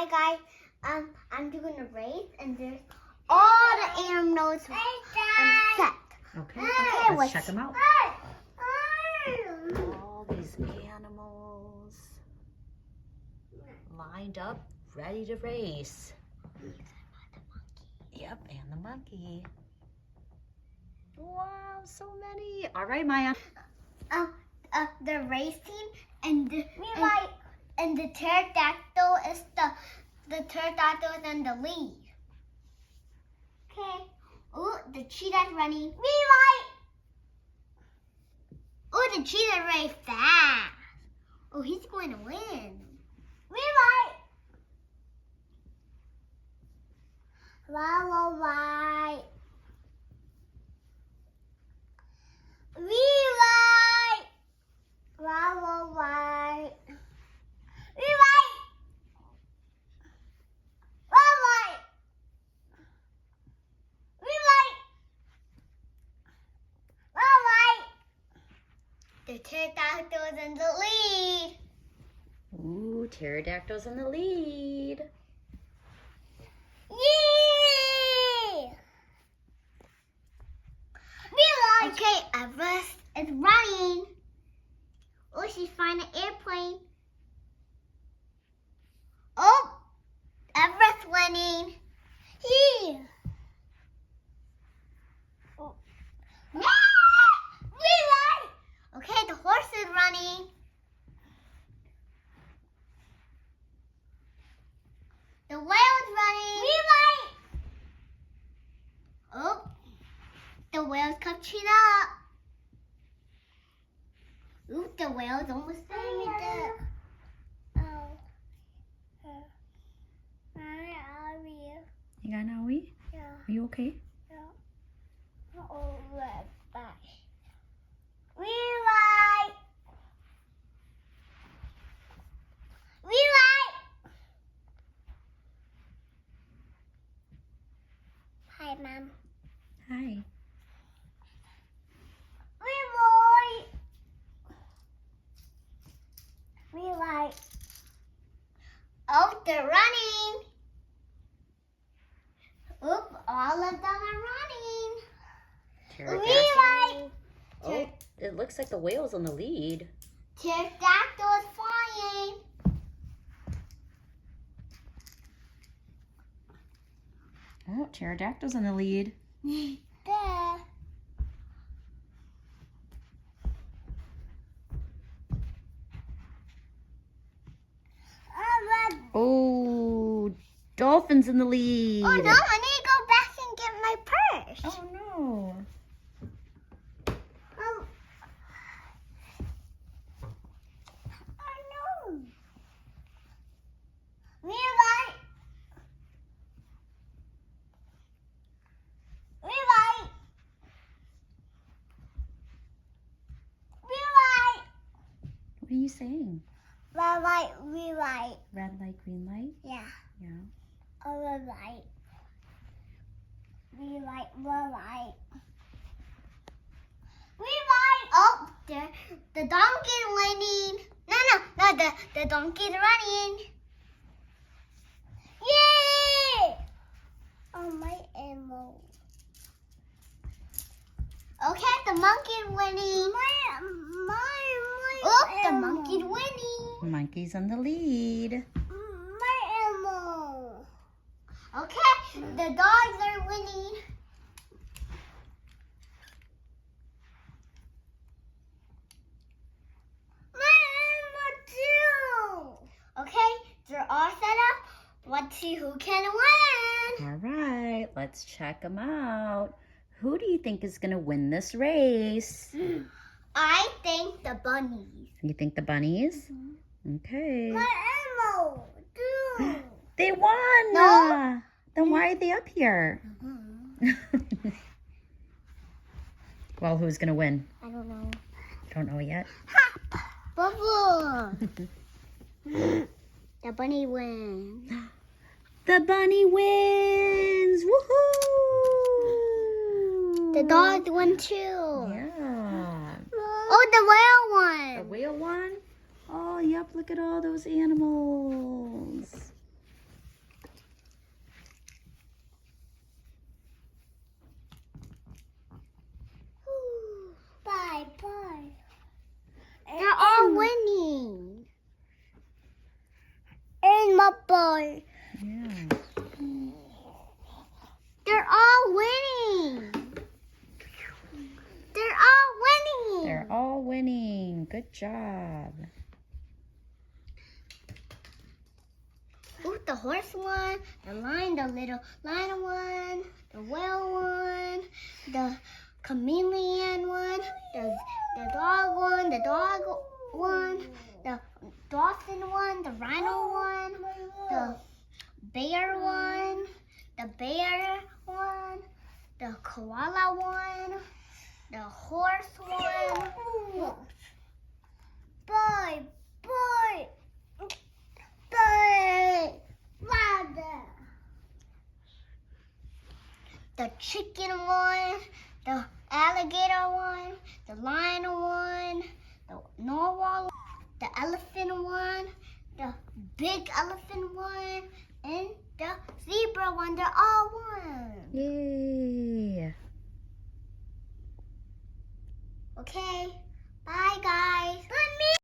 Hi guys, I'm doing a race and there's all the animals set. Okay, Okay, let's check them out. All these animals lined up, ready to race. Yep, and the monkey. Wow, so many. All right, Maya. The race team and the pterodactyl is the pterodactyl is in the lead. Okay. Oh, the cheetah's running. Oh, the cheetah's very fast. Oh, he's going to win. Right. The pterodactyl's in the lead. Ooh, pterodactyl's in the lead. Yay! Okay, Everest is running. Oh, she's finding an airplane. Oh, Everest winning. Here. Oh. Okay, the horse is running. The whale's running. Oh, the whale's catching up. Ooh, the whale's almost there. You got an owie? Yeah. Are you okay? Hi, Mom. Hi. Oh, they're running. Oop, all of them are running. Pterodactyl. Oh, it looks like the whale's in the lead. Pterodactyl is flying. Oh, pterodactyl's in the lead. There. Oh, dolphin's in the lead. Oh no, I need to go back and get my purse. Oh no. Oh no. What are you saying? Rewrite. Red light, green light? Yeah. Yeah. Oh, rewrite. Rewrite. Oh, the donkey's winning. No, the donkey's running. Yay! Oh, my ammo. Okay, the monkey's winning. Oh, the monkey's winning. Monkey's in the lead. My ammo. Okay, the dogs are winning. My ammo too. Okay, they're all set up. Let's see who can win. All right, let's check them out. Who do you think is going to win this race? I think the bunnies. You think the bunnies? Okay. My ammo too. They won! No. Then why are they up here? Well, who's going to win? I don't know. Don't know yet. Bubble. The bunny wins. The bunny wins! Woohoo! The dog won too. Yeah. Oh, the whale The won. whale won? Oh, yep, look at all those animals. boy. Yeah. They're all winning. They're all winning. They're all winning. Good job. Ooh, the horse won, the little lion won, the whale won, the chameleon won, the dog won, the dolphin won, the rhino won, the bear won, the koala won, the horse won. Boy. Father. The chicken won, the alligator won, the lion won, the narwhal, the elephant won, the big elephant won, and the zebra won. They all won. Yay.